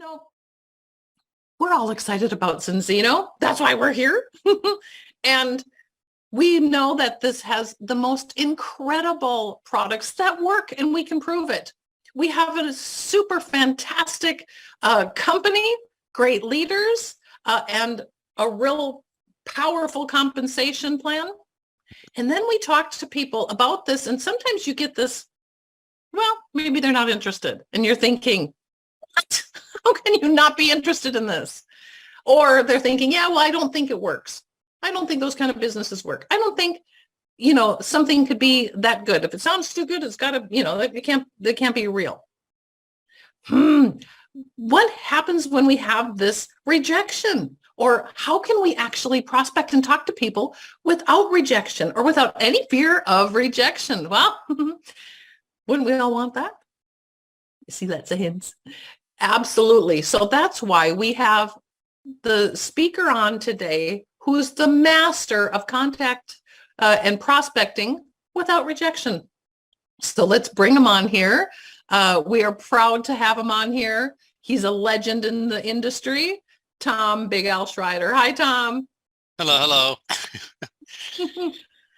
know, we're all excited about ZINZINO. That's why we're here. And we know that this has the most incredible products that work, and we can prove it. We have a super fantastic company, great leaders, and a real powerful compensation plan. And then we talk to people about this, and sometimes you get this, well, maybe they're not interested. And you're thinking, what? How can you not be interested in this? Or they're thinking, yeah, well, I don't think it works. I don't think those kind of businesses work. I don't think, something could be that good. If it sounds too good, it's got to, it can't be real. What happens when we have this rejection? Or how can we actually prospect and talk to people without rejection or without any fear of rejection? Well, wouldn't we all want that? You see, that's a hint. Absolutely. So that's why we have the speaker on today who's the master of contact and prospecting without rejection. So let's bring him on here. We are proud to have him on here. He's a legend in the industry, Tom Big Al Schreiter. Hi, Tom. Hello.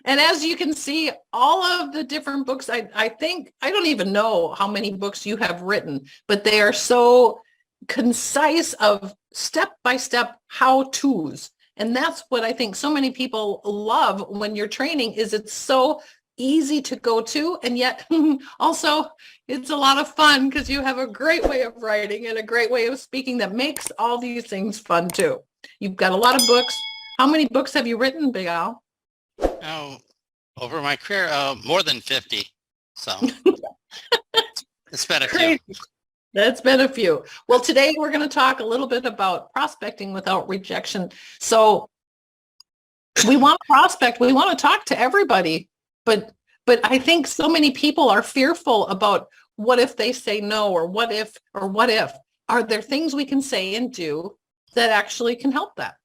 And as you can see, all of the different books, I think, I don't even know how many books you have written, but they are so concise of step-by-step how-tos. And that's what I think so many people love when you're training, is it's so easy to go to, and yet also it's a lot of fun because you have a great way of writing and a great way of speaking that makes all these things fun too. You've got a lot of books. How many books have you written, Big Al? Oh, over my career, more than 50. So it's been a few. That's been a few. Well, today we're going to talk a little bit about prospecting without rejection. So we want to prospect. We want to talk to everybody. But I think so many people are fearful about what if they say no, or what if. Are there things we can say and do that actually can help that?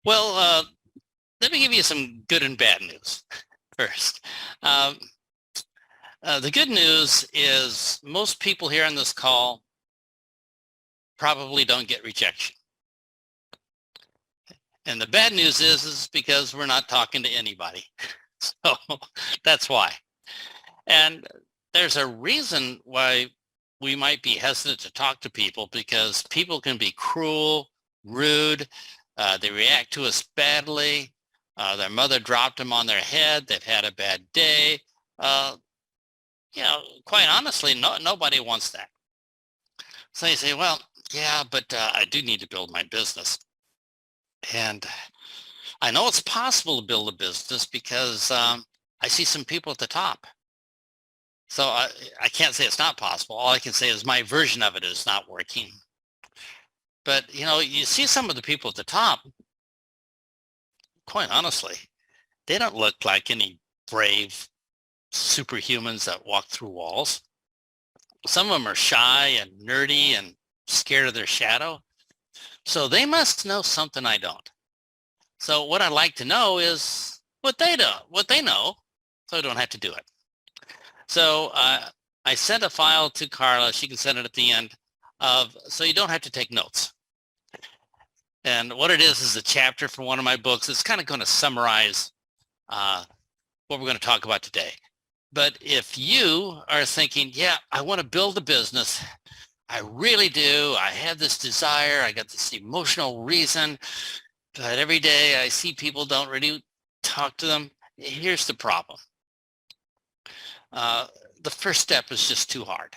Well, let me give you some good and bad news first. The good news is most people here on this call probably don't get rejection. And the bad news is because we're not talking to anybody. So that's why. And there's a reason why we might be hesitant to talk to people, because people can be cruel, rude. They react to us badly. Their mother dropped them on their head. They've had a bad day. Quite honestly, nobody wants that. So you say, well, yeah, but I do need to build my business. And I know it's possible to build a business because I see some people at the top. So I can't say it's not possible. All I can say is my version of it is not working. But, you see some of the people at the top, quite honestly, they don't look like any brave superhumans that walk through walls. Some of them are shy and nerdy and scared of their shadow. So they must know something I don't. So what I'd like to know is what they know, so I don't have to do it. So I sent a file to Carla. She can send it at the end so you don't have to take notes. And what it is a chapter from one of my books. It's kind of going to summarize what we're going to talk about today. But if you are thinking, yeah, I want to build a business, I really do. I have this desire. I got this emotional reason, but every day I see people don't really talk to them. Here's the problem. The first step is just too hard.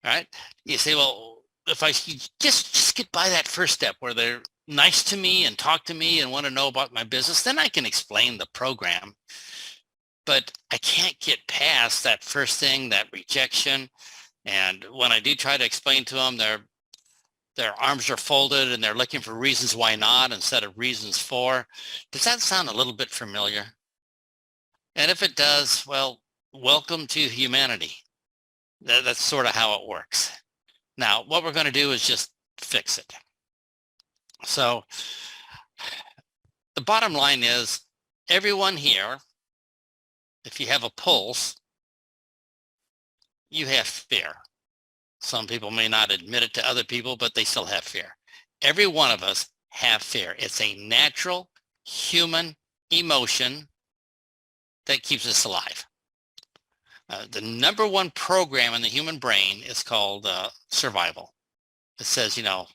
All right? You say, well, if I just get by that first step where they're nice to me and talk to me and want to know about my business, then I can explain the program. But I can't get past that first thing, that rejection. And when I do try to explain to them, their arms are folded and they're looking for reasons why not instead of reasons for. Does that sound a little bit familiar? And if it does, well, welcome to humanity. That's sort of how it works. Now, what we're going to do is just fix it. So the bottom line is, everyone here, if you have a pulse, you have fear. Some people may not admit it to other people, but they still have fear. Every one of us have fear. It's a natural human emotion that keeps us alive. The number one program in the human brain is called survival. It says, you know,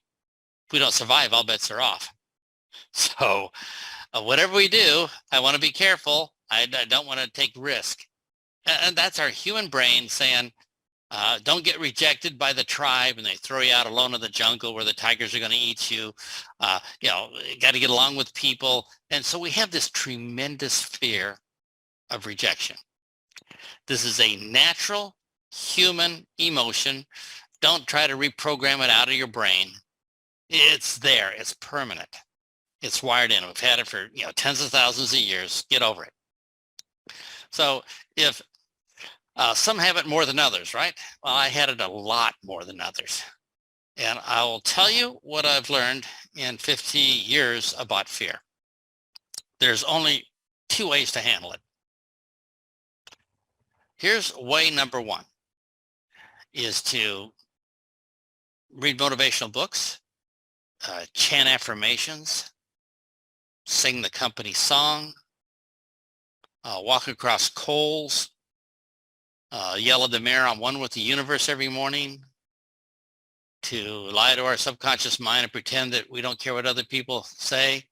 if we don't survive, all bets are off. So whatever we do, I want to be careful. I don't want to take risk. And that's our human brain saying, don't get rejected by the tribe and they throw you out alone in the jungle where the tigers are going to eat you. You know, got to get along with people. And so we have this tremendous fear of rejection. This is a natural human emotion. Don't try to reprogram it out of your brain. It's there. It's permanent. It's wired in. We've had it for, you know, tens of thousands of years. Get over it. So if some have it more than others, right? Well, I had it a lot more than others. And I will tell you what I've learned in 50 years about fear. There's only two ways to handle it. Here's way number one, is to read motivational books, chant affirmations, sing the company song, walk across coals, yell at the mirror, I'm one with the universe every morning, to lie to our subconscious mind and pretend that we don't care what other people say.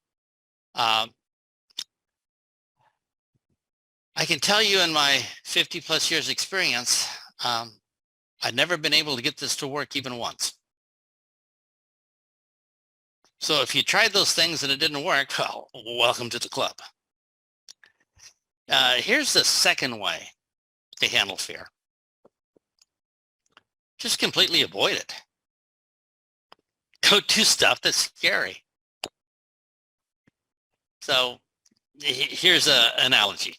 I can tell you in my 50 plus years experience, I've never been able to get this to work even once. So if you tried those things and it didn't work, well, welcome to the club. Here's the second way to handle fear. Just completely avoid it. Go do stuff that's scary. So here's an analogy.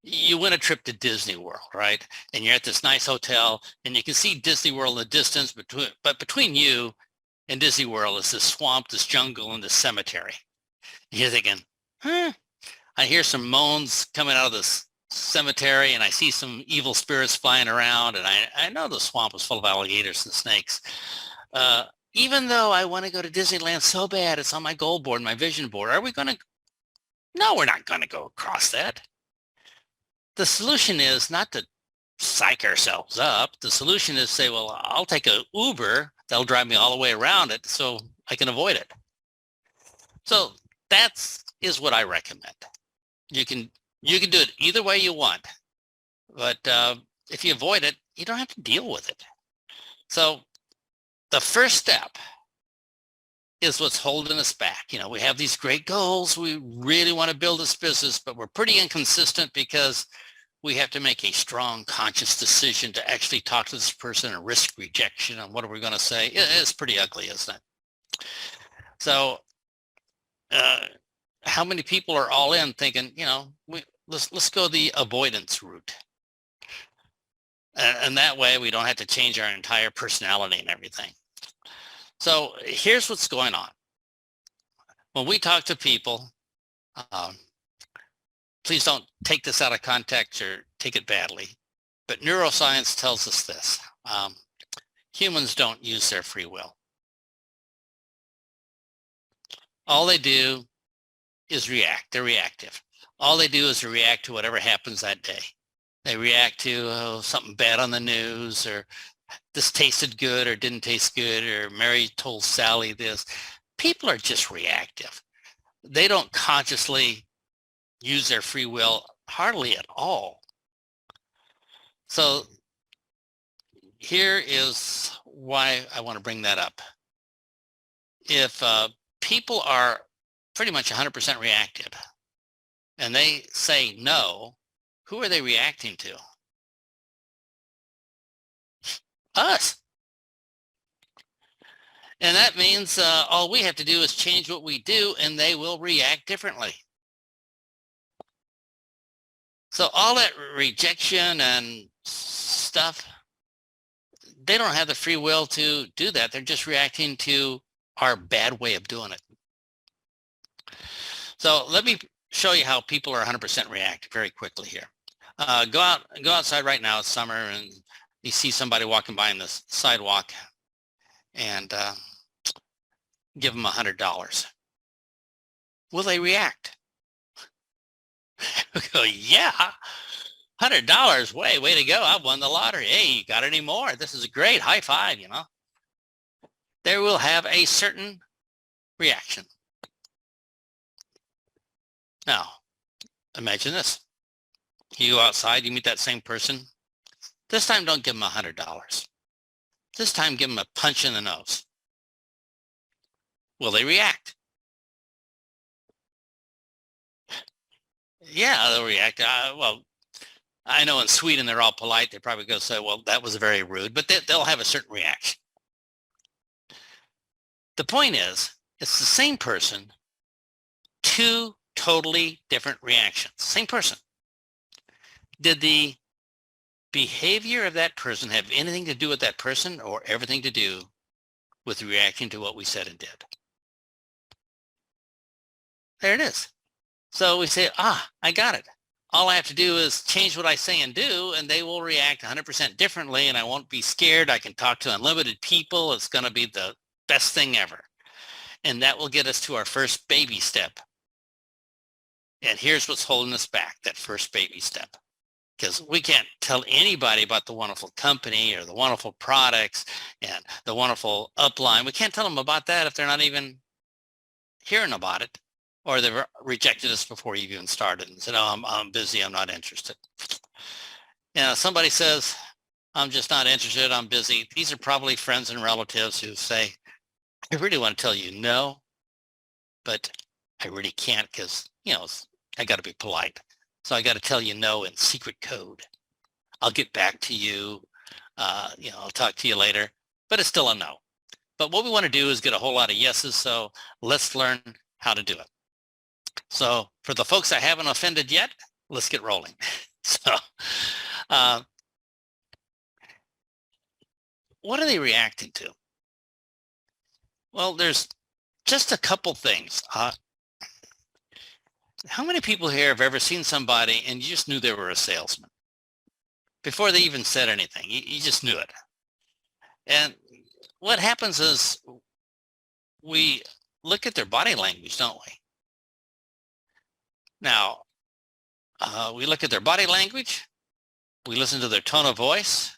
You win a trip to Disney World, right? And you're at this nice hotel and you can see Disney World in the distance, but between you and Disney World is this swamp, this jungle, and this cemetery. And you're thinking, I hear some moans coming out of this cemetery and I see some evil spirits flying around, and I know the swamp is full of alligators and snakes. Even though I want to go to Disneyland so bad, it's on my goal board, my vision board. Are we going to? No, we're not going to go across that. The solution is not to psych ourselves up. The solution is say, well, I'll take an Uber that'll drive me all the way around it so I can avoid it. So that is what I recommend. You can do it either way you want, but if you avoid it, you don't have to deal with it. So the first step is what's holding us back. You know, we have these great goals. We really want to build this business, but we're pretty inconsistent because we have to make a strong, conscious decision to actually talk to this person and risk rejection. And what are we going to say? It's pretty ugly, isn't it? So how many people are all in thinking, you know, let's go the avoidance route. And that way we don't have to change our entire personality and everything. So here's what's going on. When we talk to people, please don't take this out of context or take it badly, but neuroscience tells us this. Humans don't use their free will. All they do is react. They're reactive. All they do is react to whatever happens that day. They react to something bad on the news, or this tasted good or didn't taste good, or Mary told Sally this. People are just reactive. They don't consciously use their free will hardly at all. So here is why I want to bring that up. If people are pretty much 100% reactive and they say no, who are they reacting to? Us. And that means all we have to do is change what we do and they will react differently. So all that rejection and stuff, they don't have the free will to do that. They're just reacting to our bad way of doing it. So let me show you how people are 100% reactive very quickly here. Go outside right now. It's summer and you see somebody walking by on the sidewalk and give them $100. Will they react? Go, yeah, $100. Way to go. I won the lottery. Hey, you got any more? This is great. High five, you know. They will have a certain reaction. Now, imagine this. You go outside, you meet that same person. This time, don't give them $100. This time, give them a punch in the nose. Will they react? Yeah, they'll react. Well, I know in Sweden, they're all polite. They probably go say, well, that was very rude, but they'll have a certain reaction. The point is, it's the same person, two totally different reactions. Same person. Did the behavior of that person have anything to do with that person or everything to do with the reaction to what we said and did? There it is. So we say, I got it. All I have to do is change what I say and do, and they will react 100% differently, and I won't be scared. I can talk to unlimited people. It's going to be the best thing ever. And that will get us to our first baby step. And here's what's holding us back, that first baby step. Because we can't tell anybody about the wonderful company or the wonderful products and the wonderful upline. We can't tell them about that if they're not even hearing about it, or they've rejected us before you even started and said, oh, I'm busy, I'm not interested. You know, somebody says, I'm just not interested, I'm busy. These are probably friends and relatives who say, I really want to tell you no, but I really can't because, you know, I got to be polite. So I got to tell you no in secret code. I'll get back to you. I'll talk to you later, but it's still a no. But what we want to do is get a whole lot of yeses. So let's learn how to do it. So for the folks I haven't offended yet, let's get rolling. So what are they reacting to? Well, there's just a couple things. How many people here have ever seen somebody and you just knew they were a salesman? Before they even said anything, you just knew it. And what happens is we look at their body language, don't we? Now, we look at their body language, we listen to their tone of voice,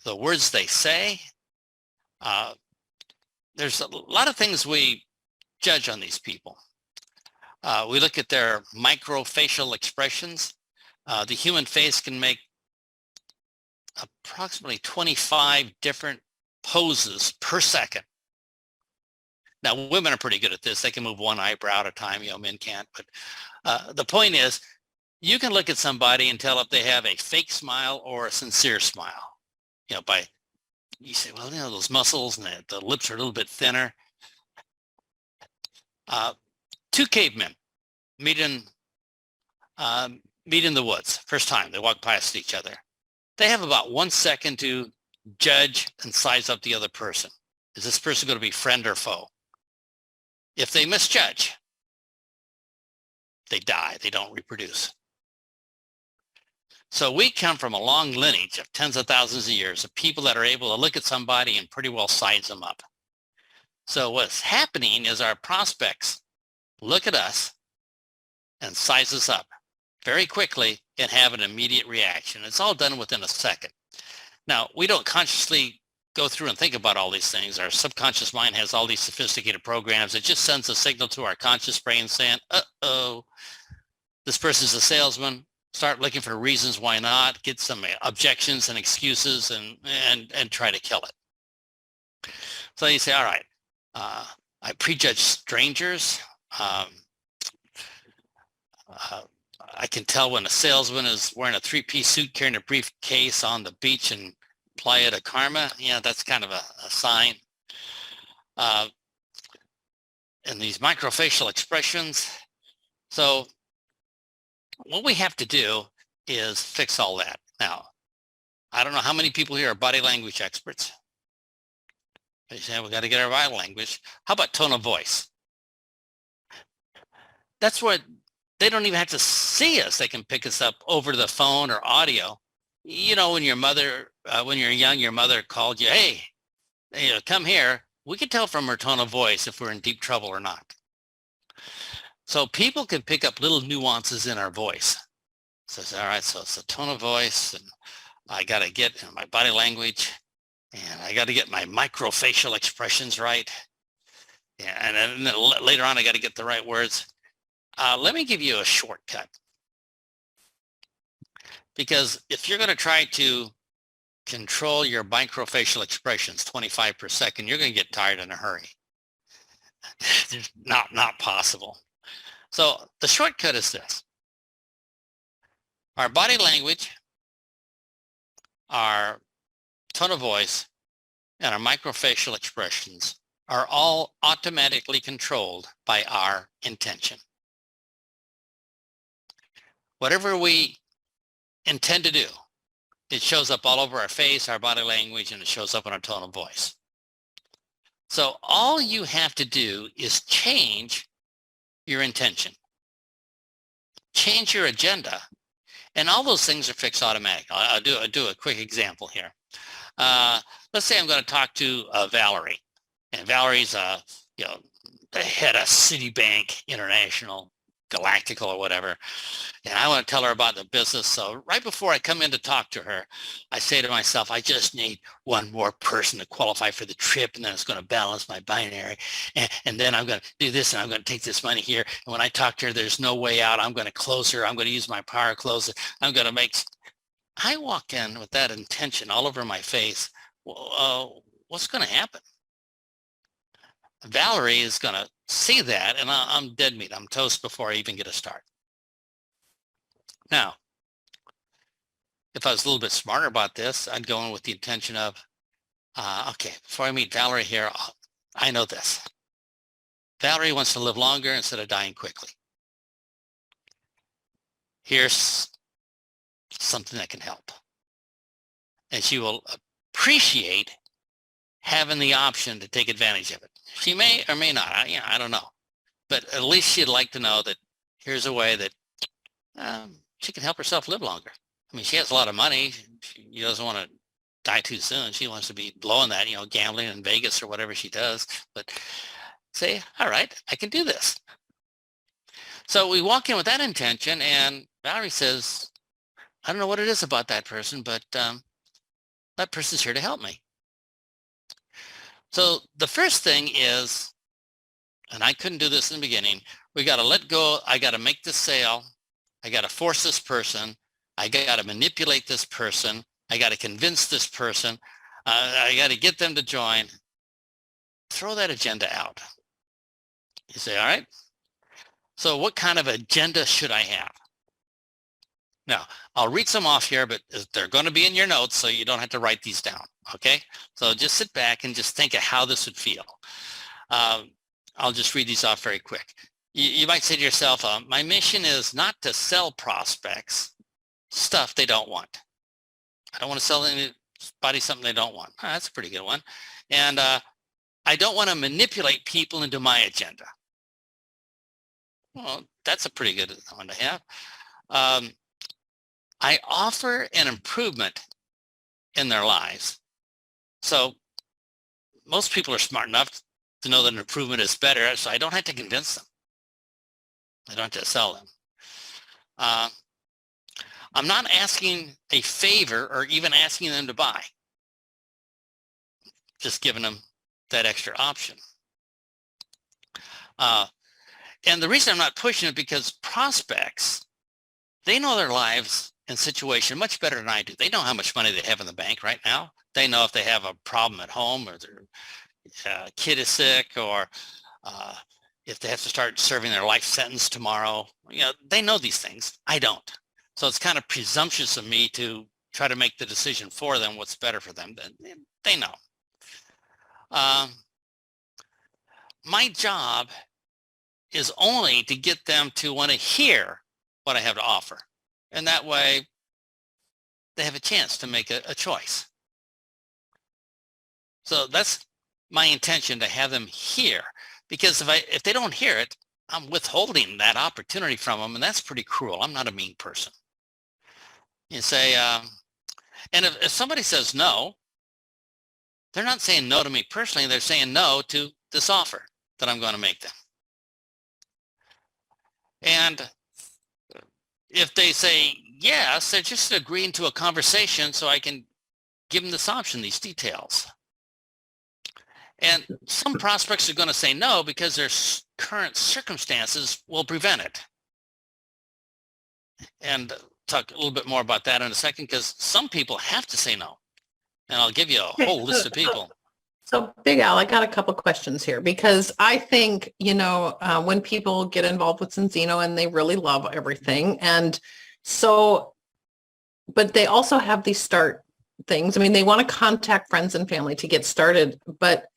the words they say. There's a lot of things we judge on these people. We look at their microfacial expressions. The human face can make approximately 25 different poses per second. Now, women are pretty good at this. They can move one eyebrow at a time. Men can't. But the point is, you can look at somebody and tell if they have a fake smile or a sincere smile. You say, well, those muscles and the lips are a little bit thinner. Two cavemen meet in the woods. First time they walk past each other. They have about 1 second to judge and size up the other person. Is this person going to be friend or foe? If they misjudge, they die. They don't reproduce. So we come from a long lineage of tens of thousands of years of people that are able to look at somebody and pretty well size them up. So what's happening is our prospects look at us and size us up very quickly and have an immediate reaction. It's all done within a second. Now, we don't consciously go through and think about all these things. Our subconscious mind has all these sophisticated programs. It just sends a signal to our conscious brain saying, uh-oh, this person's a salesman. Start looking for reasons why not, get some objections and excuses and try to kill it. So you say, all right, I prejudge strangers. I can tell when a salesman is wearing a three-piece suit, carrying a briefcase on the beach in Playa de Carmen. Yeah, that's kind of a sign. And these microfacial expressions. So what we have to do is fix all that. Now, I don't know how many people here are body language experts. They say, we got to get our body language. How about tone of voice? That's what they don't even have to see us. They can pick us up over the phone or audio. You know, when your mother, when you're young, your mother called you, hey, come here. We can tell from her tone of voice if we're in deep trouble or not. So people can pick up little nuances in our voice. So it's all right. So it's the tone of voice, and I got to get my body language, and I got to get my microfacial expressions right. Yeah, and then later on, I got to get the right words. Let me give you a shortcut. Because if you're going to try to control your microfacial expressions 25 per second, you're going to get tired in a hurry. It's not possible. So the shortcut is this. Our body language, our tone of voice, and our microfacial expressions are all automatically controlled by our intention. Whatever we intend to do, it shows up all over our face, our body language, and it shows up in our tone of voice. So all you have to do is change your intention, change your agenda, and all those things are fixed automatically. I'll do a quick example here. Let's say I'm going to talk to Valerie, and Valerie's the head of Citibank International, Galactical or whatever, and I want to tell her about the business. So right before I come in to talk to her, I say to myself, I just need one more person to qualify for the trip, and then it's going to balance my binary, and then I'm going to do this, and I'm going to take this money here, and when I talk to her, there's no way out. I'm going to close her. I'm going to use my power close it. I'm going to make. I walk in with that intention all over my face. Well, what's going to happen? Valerie is going to see that, and I'm dead meat. I'm toast before I even get a start. Now, if I was a little bit smarter about this, I'd go in with the intention of, okay, before I meet Valerie here, I know this. Valerie wants to live longer instead of dying quickly. Here's something that can help. And she will appreciate having the option to take advantage of it. She may or may not, I don't know. But at least she'd like to know that here's a way that she can help herself live longer. I mean, she has a lot of money. She doesn't want to die too soon. She wants to be blowing that, gambling in Vegas or whatever she does. But say, all right, I can do this. So we walk in with that intention, and Valerie says, I don't know what it is about that person, but that person's here to help me. So the first thing is, and I couldn't do this in the beginning, we got to let go. I got to make this sale. I got to force this person. I got to manipulate this person. I got to convince this person. I got to get them to join. Throw that agenda out. You say, all right, so what kind of agenda should I have? Now, I'll read some off here, but they're going to be in your notes, so you don't have to write these down, okay? So just sit back and just think of how this would feel. I'll just read these off very quick. You might say to yourself, my mission is not to sell prospects stuff they don't want. I don't want to sell anybody something they don't want. That's a pretty good one. And I don't want to manipulate people into my agenda. Well, that's a pretty good one to have. I offer an improvement in their lives. So most people are smart enough to know that an improvement is better, so I don't have to convince them. I don't have to sell them. I'm not asking a favor or even asking them to buy. Just giving them that extra option. And the reason I'm not pushing it because prospects, they know their lives and situation much better than I do. They know how much money they have in the bank right now. They know if they have a problem at home or their kid is sick or if they have to start serving their life sentence tomorrow. They know these things. I don't. So it's kind of presumptuous of me to try to make the decision for them what's better for them. They know. My job is only to get them to want to hear what I have to offer. And that way they have a chance to make a choice. So that's my intention, to have them hear, because if they don't hear it, I'm withholding that opportunity from them, and that's pretty cruel. I'm not a mean person. You say, And if somebody says no, they're not saying no to me personally. They're saying no to this offer that I'm going to make them. And if they say yes, they're just agreeing to a conversation so I can give them this option, these details. And some prospects are going to say no because their current circumstances will prevent it. And talk a little bit more about that in a second, because some people have to say no. And I'll give you a whole list of people. So Big Al, I got a couple questions here, because I think, when people get involved with ZINZINO and they really love everything. And so, but they also have these start things. I mean, they want to contact friends and family to get started, but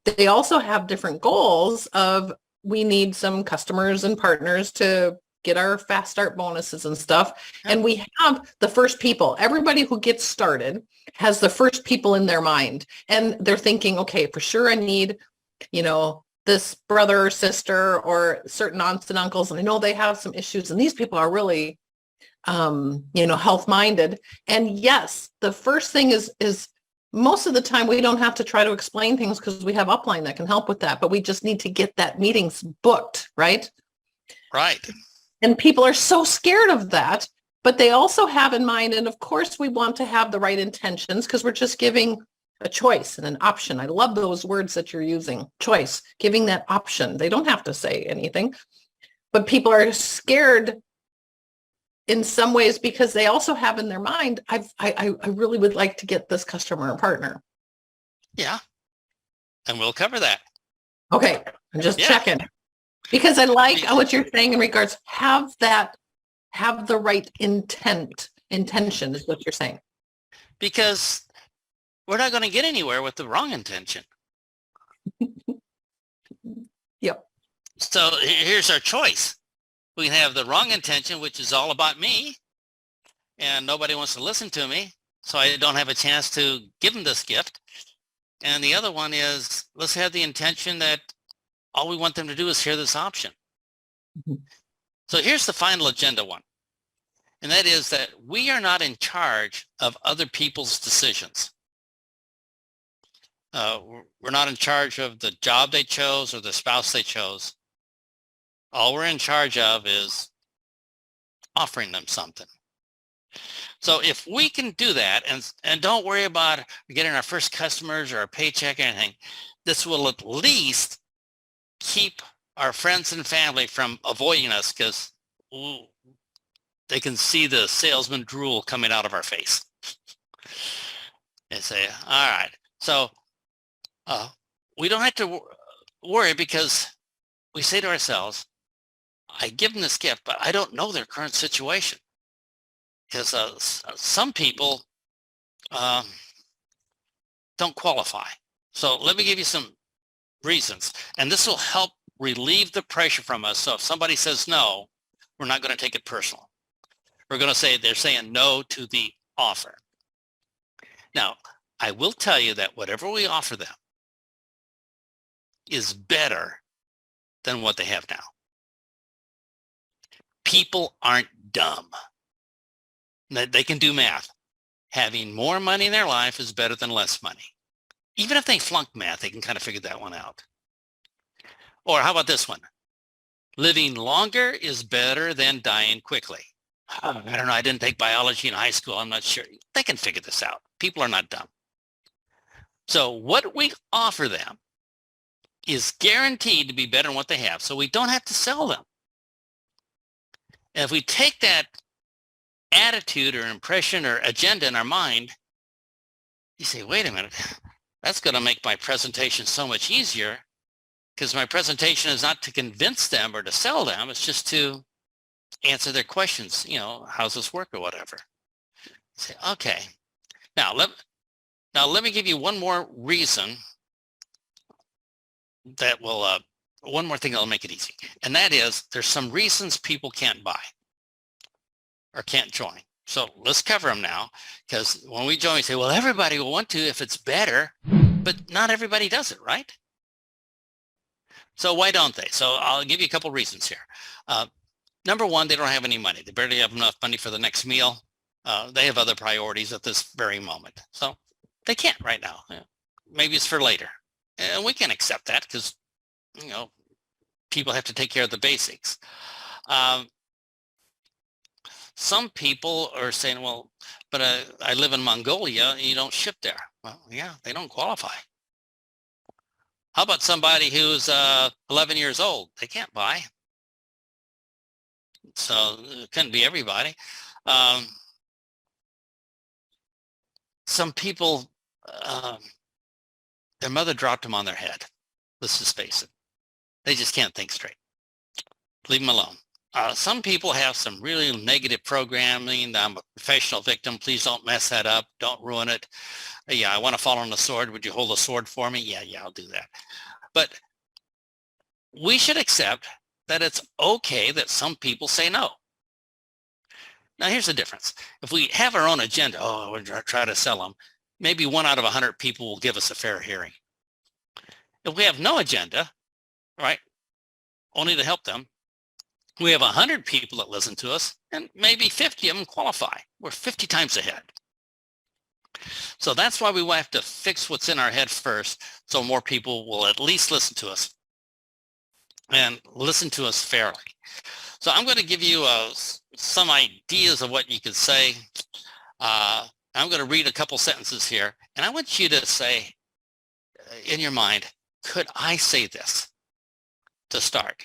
they also have different goals of, we need some customers and partners to get our fast start bonuses and stuff. And we have the first people. Everybody who gets started has the first people in their mind. And they're thinking, okay, for sure I need, this brother or sister or certain aunts and uncles. And I know they have some issues. And these people are really, health-minded. And yes, the first thing is most of the time we don't have to try to explain things because we have upline that can help with that. But we just need to get that meetings booked, right? Right. And people are so scared of that, but they also have in mind, and of course we want to have the right intentions because we're just giving a choice and an option. I love those words that you're using, choice, giving that option. They don't have to say anything, but people are scared in some ways because they also have in their mind, I really would like to get this customer or partner. Yeah. And we'll cover that. Okay. I'm just checking. Because I like what you're saying in regards, have the right intention is what you're saying. Because we're not going to get anywhere with the wrong intention. Yep. So here's our choice. We can have the wrong intention, which is all about me, and nobody wants to listen to me, so I don't have a chance to give them this gift. And the other one is, let's have the intention that all we want them to do is hear this option. Mm-hmm. So here's the final agenda one. And that is that we are not in charge of other people's decisions. We're not in charge of the job they chose or the spouse they chose. All we're in charge of is offering them something. So if we can do that and don't worry about getting our first customers or a paycheck or anything, this will at least keep our friends and family from avoiding us because they can see the salesman drool coming out of our face. They say, all right, so we don't have to worry because we say to ourselves, I give them this gift, but I don't know their current situation. Because some people don't qualify. So let me give you some reasons. And this will help relieve the pressure from us. So if somebody says no, we're not going to take it personal. We're going to say they're saying no to the offer. Now, I will tell you that whatever we offer them is better than what they have now. People aren't dumb. They can do math. Having more money in their life is better than less money. Even if they flunk math, they can kind of figure that one out. Or how about this one? Living longer is better than dying quickly. I don't know. I didn't take biology in high school. I'm not sure. They can figure this out. People are not dumb. So what we offer them is guaranteed to be better than what they have. So we don't have to sell them. And if we take that attitude or impression or agenda in our mind, you say, wait a minute, that's going to make my presentation so much easier because my presentation is not to convince them or to sell them. It's just to answer their questions. How's this work or whatever. Say, okay. Now let me give you one more reason that will, one more thing that'll make it easy. And that is there's some reasons people can't buy or can't join. So let's cover them now, because when we join, we say, well, everybody will want to if it's better, but not everybody does it, right? So why don't they? So I'll give you a couple reasons here. Number one, they don't have any money. They barely have enough money for the next meal. They have other priorities at this very moment. So they can't right now. Maybe it's for later. And we can accept that because, people have to take care of the basics. Some people are saying, well, but I live in Mongolia and you don't ship there. Well, yeah, they don't qualify. How about somebody who's 11 years old? They can't buy. So it couldn't be everybody. Some people, their mother dropped them on their head. Let's just face it. They just can't think straight. Leave them alone. Some people have some really negative programming. I'm a professional victim. Please don't mess that up. Don't ruin it. Yeah, I want to fall on the sword. Would you hold the sword for me? Yeah, I'll do that. But we should accept that it's okay that some people say no. Now, here's the difference. If we have our own agenda, we're trying to sell them, maybe 1 out of 100 people will give us a fair hearing. If we have no agenda, right, only to help them, we have 100 people that listen to us, and maybe 50 of them qualify. We're 50 times ahead. So that's why we have to fix what's in our head first, so more people will at least listen to us and listen to us fairly. So I'm going to give you some ideas of what you could say. I'm going to read a couple sentences here, and I want you to say in your mind, could I say this to start?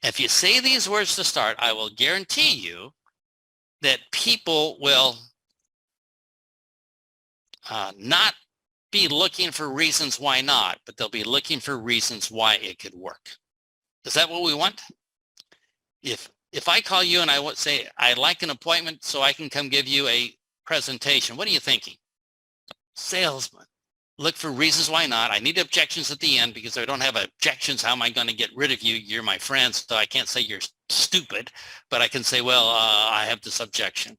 If you say these words to start, I will guarantee you that people will not be looking for reasons why not, but they'll be looking for reasons why it could work. Is that what we want? If I call you and I would say, I'd like an appointment so I can come give you a presentation, what are you thinking? Salesman. Look for reasons why not. I need objections at the end because if I don't have objections, how am I going to get rid of you? You're my friend, so I can't say you're stupid, but I can say, well, I have this objection.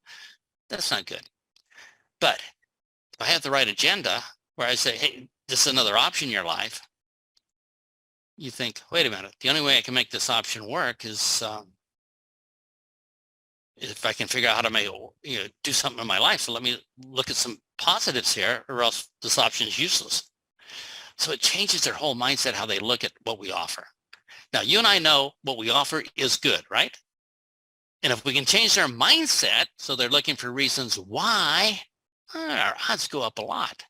That's not good. But if I have the right agenda where I say, hey, this is another option in your life, you think, wait a minute, the only way I can make this option work is if I can figure out how to make do something in my life. So let me look at some positives here, or else this option is useless. So it changes their whole mindset, how they look at what we offer. Now, you and I know what we offer is good, right? And if we can change their mindset so they're looking for reasons why, our odds go up a lot.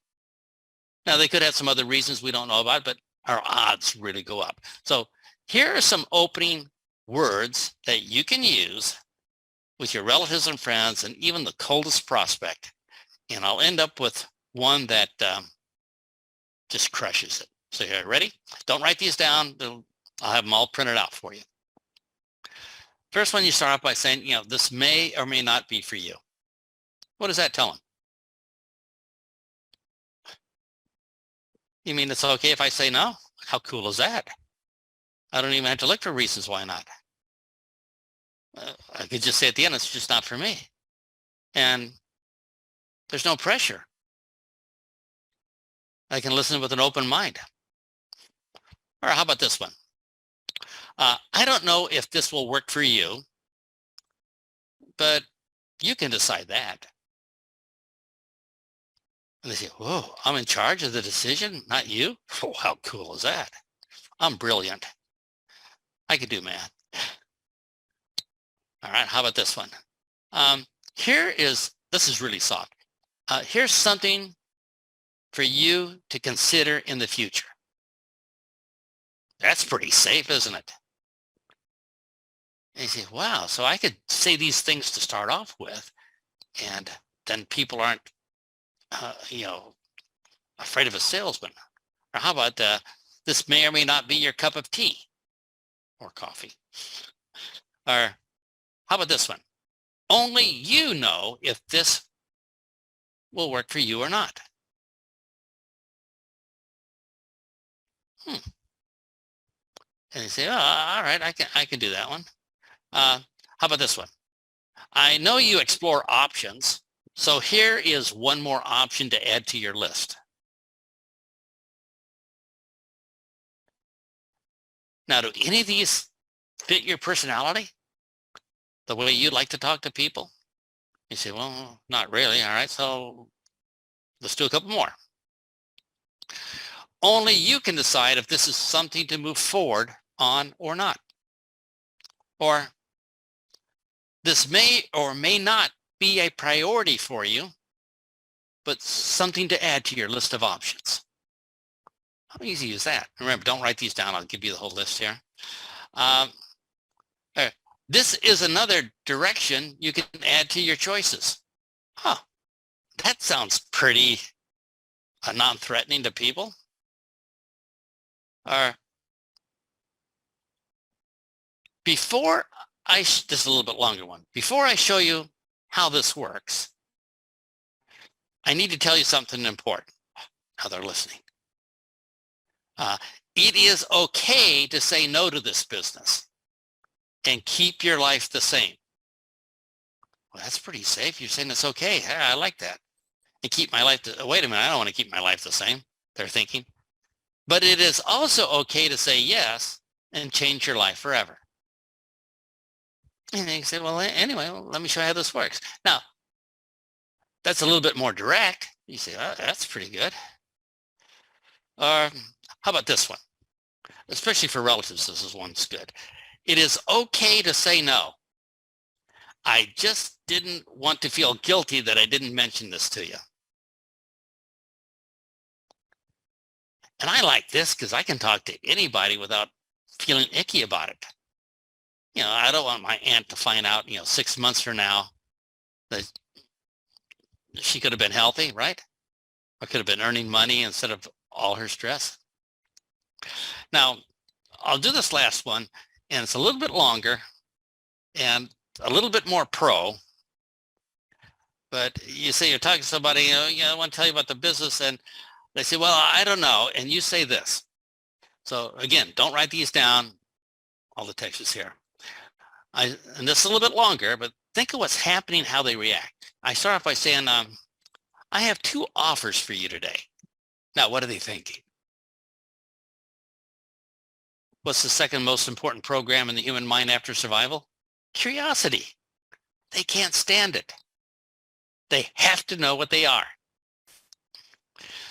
Now, they could have some other reasons we don't know about, but our odds really go up. So here are some opening words that you can use with your relatives and friends and even the coldest prospect. And I'll end up with one that just crushes it. So here, ready? Don't write these down. I'll have them all printed out for you. First one, you start off by saying, this may or may not be for you. What does that tell them? You mean it's okay if I say no? How cool is that? I don't even have to look for reasons why not. I could just say at the end, it's just not for me. And there's no pressure. I can listen with an open mind. Or how about this one? I don't know if this will work for you, but you can decide that. And they say, whoa, I'm in charge of the decision, not you? Oh, how cool is that? I'm brilliant. I could do math. All right, how about this one? This is really soft. Here's something for you to consider in the future. That's pretty safe, isn't it? And you say, wow, so I could say these things to start off with, and then people aren't, afraid of a salesman. Or how about this may or may not be your cup of tea or coffee. Or how about this one? Only you know if this will work for you or not. And you say, oh, all right, I can do that one. How about this one? I know you explore options, so here is one more option to add to your list. Now, do any of these fit your personality? The way you like to talk to people? You say, well, not really. All right, so let's do a couple more. Only you can decide if this is something to move forward on or not. Or this may or may not be a priority for you, but something to add to your list of options. How easy is that? Remember, don't write these down. I'll give you the whole list here. This is another direction you can add to your choices. Huh, that sounds pretty non-threatening to people. Or before this is a little bit longer one. Before I show you how this works, I need to tell you something important. Now they're listening. It is okay to say no to this business and keep your life the same. Well, that's pretty safe. You're saying it's okay. I like that. And keep my life, wait a minute, I don't want to keep my life the same, they're thinking. But it is also okay to say yes and change your life forever. And they say, well, anyway, let me show you how this works. Now, that's a little bit more direct. You say, oh, that's pretty good. Or how about this one? Especially for relatives, this is one's good. It is okay to say no. I just didn't want to feel guilty that I didn't mention this to you. And I like this because I can talk to anybody without feeling icky about it. You know, I don't want my aunt to find out, 6 months from now that she could have been healthy, right? Or could have been earning money instead of all her stress. Now, I'll do this last one, and it's a little bit longer and a little bit more pro. But you say you're talking to somebody, I want to tell you about the business, and they say, well, I don't know. And you say this. So again, don't write these down. All the text is here. And this is a little bit longer, but think of what's happening, how they react. I start off by saying, I have 2 offers for you today. Now, what are they thinking? What's the second most important program in the human mind after survival? Curiosity. They can't stand it. They have to know what they are.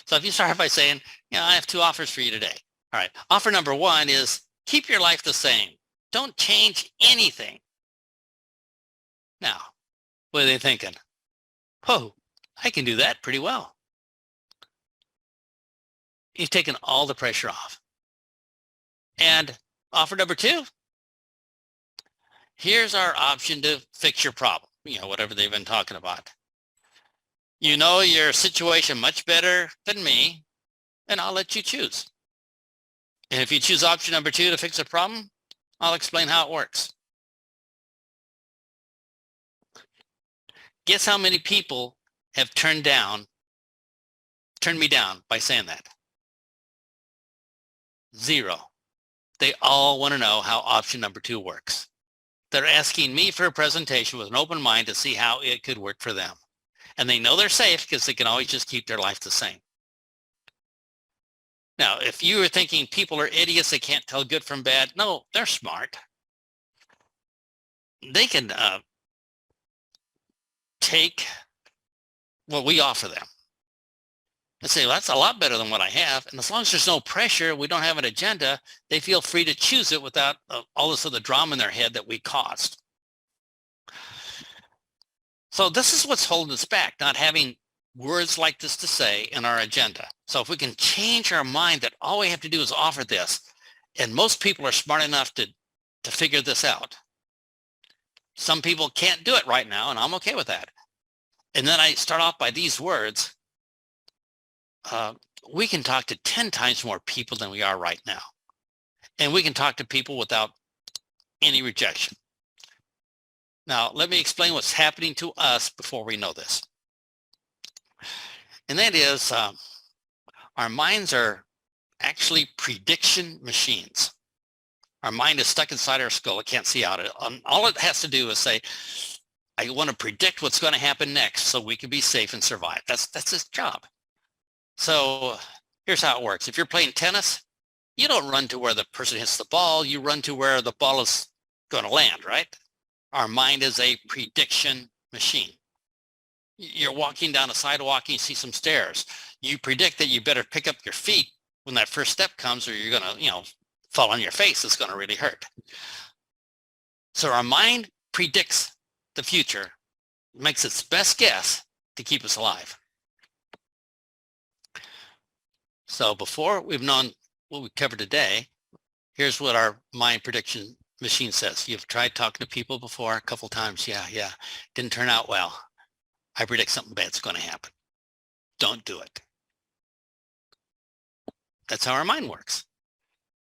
So if you start by saying, I have 2 offers for you today. All right. Offer number 1 is keep your life the same. Don't change anything. Now, what are they thinking? Oh, I can do that pretty well. You've taken all the pressure off. And offer number 2, here's our option to fix your problem, whatever they've been talking about. You know your situation much better than me, and I'll let you choose. And if you choose option number 2 to fix a problem, I'll explain how it works. Guess how many people have turned me down by saying that? 0. They all want to know how option number 2 works. They're asking me for a presentation with an open mind to see how it could work for them. And they know they're safe because they can always just keep their life the same. Now, if you were thinking people are idiots, they can't tell good from bad. No, they're smart. They can take what we offer them and say, well, that's a lot better than what I have. And as long as there's no pressure, we don't have an agenda, they feel free to choose it without all this other drama in their head that we caused. So this is what's holding us back, not having words like this to say in our agenda. So if we can change our mind that all we have to do is offer this, and most people are smart enough to figure this out. Some people can't do it right now, and I'm okay with that. And then I start off by these words. We can talk to 10 times more people than we are right now. And we can talk to people without any rejection. Now, let me explain what's happening to us before we know this. And that is, our minds are actually prediction machines. Our mind is stuck inside our skull. It can't see out. All it has to do is say, I want to predict what's going to happen next so we can be safe and survive. That's its job. So here's how it works. If you're playing tennis, you don't run to where the person hits the ball. You run to where the ball is going to land, right? Our mind is a prediction machine. You're walking down a sidewalk and you see some stairs. You predict that you better pick up your feet when that first step comes, or you're going to, fall on your face. It's going to really hurt. So our mind predicts the future, makes its best guess to keep us alive. So before we've known what we covered today, here's what our mind prediction machine says. You've tried talking to people before a couple times. Yeah. Didn't turn out well. I predict something bad's going to happen. Don't do it. That's how our mind works.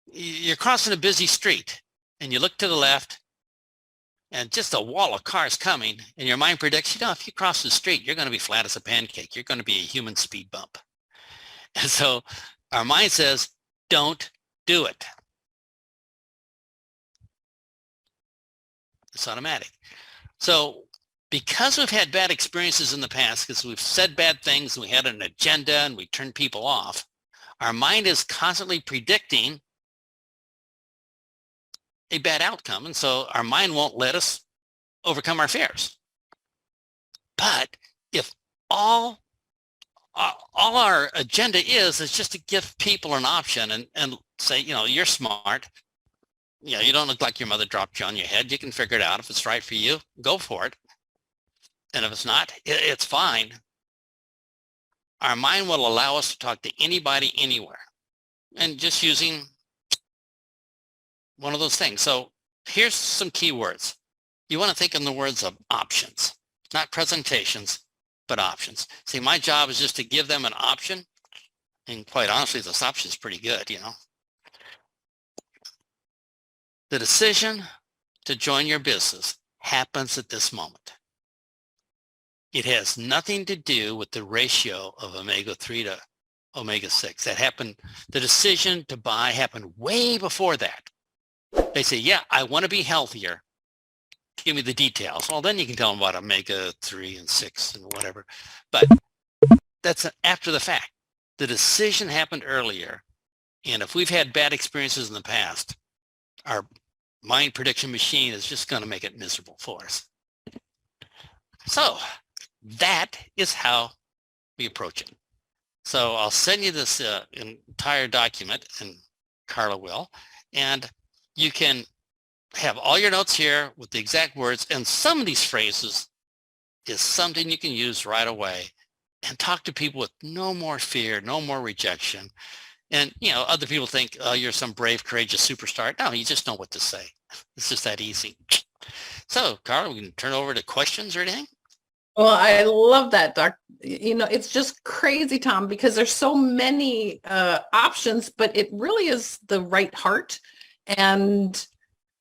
You're crossing a busy street and you look to the left and just a wall of cars coming, and your mind predicts, if you cross the street, you're going to be flat as a pancake. You're going to be a human speed bump. And so our mind says, don't do it. It's automatic. So because we've had bad experiences in the past, because we've said bad things and we had an agenda and we turned people off, our mind is constantly predicting a bad outcome. And so our mind won't let us overcome our fears. But if all our agenda is just to give people an option and say, you're smart. You don't look like your mother dropped you on your head. You can figure it out. If it's right for you, go for it. And if it's not, it's fine. Our mind will allow us to talk to anybody, anywhere, and just using one of those things. So here's some key words. You want to think in the words of options, not presentations, but options. See, my job is just to give them an option. And quite honestly, this option is pretty good, The decision to join your business happens at this moment. It has nothing to do with the ratio of omega-3 to omega-6. That happened, the decision to buy happened way before that. They say, yeah, I want to be healthier. Give me the details. Well, then you can tell them about omega-3 and 6 and whatever. But that's after the fact. The decision happened earlier. And if we've had bad experiences in the past, our mind prediction machine is just going to make it miserable for us. So that is how we approach it. So I'll send you this entire document, and Carla will, and you can have all your notes here with the exact words, and some of these phrases is something you can use right away and talk to people with no more fear, no more rejection. And, other people think, oh, you're some brave, courageous superstar. No, you just know what to say. It's just that easy. So, Carla, we can turn over to questions or anything. Well, I love that, Doc. It's just crazy, Tom, because there's so many options, but it really is the right heart and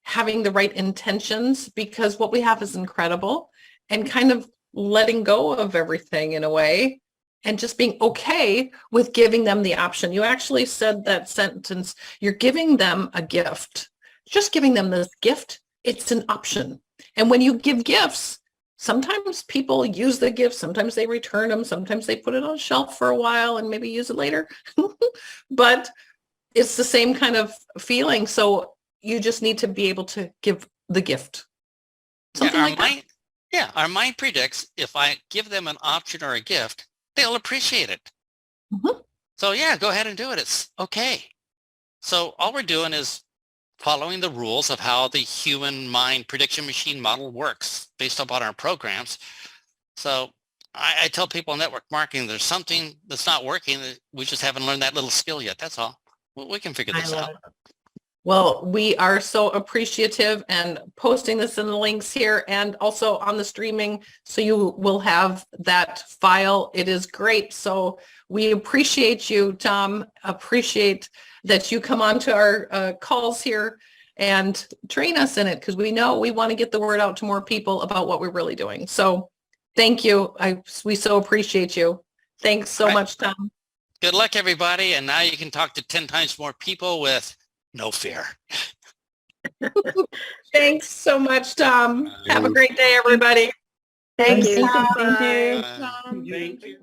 having the right intentions, because what we have is incredible, and kind of letting go of everything in a way and just being okay with giving them the option. You actually said that sentence, you're giving them a gift. Just giving them this gift, it's an option. And when you give gifts, sometimes people use the gift, sometimes they return them, sometimes they put it on a shelf for a while and maybe use it later. But it's the same kind of feeling. So you just need to be able to give the gift. Something like that. Yeah, our mind predicts if I give them an option or a gift, they'll appreciate it. Mm-hmm. So yeah, go ahead and do it. It's okay. So all we're doing is following the rules of how the human mind prediction machine model works based upon our programs. So I tell people in network marketing, there's something that's not working. We just haven't learned that little skill yet. That's all. We can figure this out. Well, we are so appreciative and posting this in the links here and also on the streaming. So you will have that file. It is great. So we appreciate you, Tom, appreciate that you come on to our calls here and train us in it, because we know we want to get the word out to more people about what we're really doing. So thank you. We so appreciate you. Thanks so much, Tom. Good luck, everybody. And now you can talk to 10 times more people with no fear. Thanks so much, Tom. Have a great day, everybody. Thank you. Tom. Thank you. Tom. Thank you.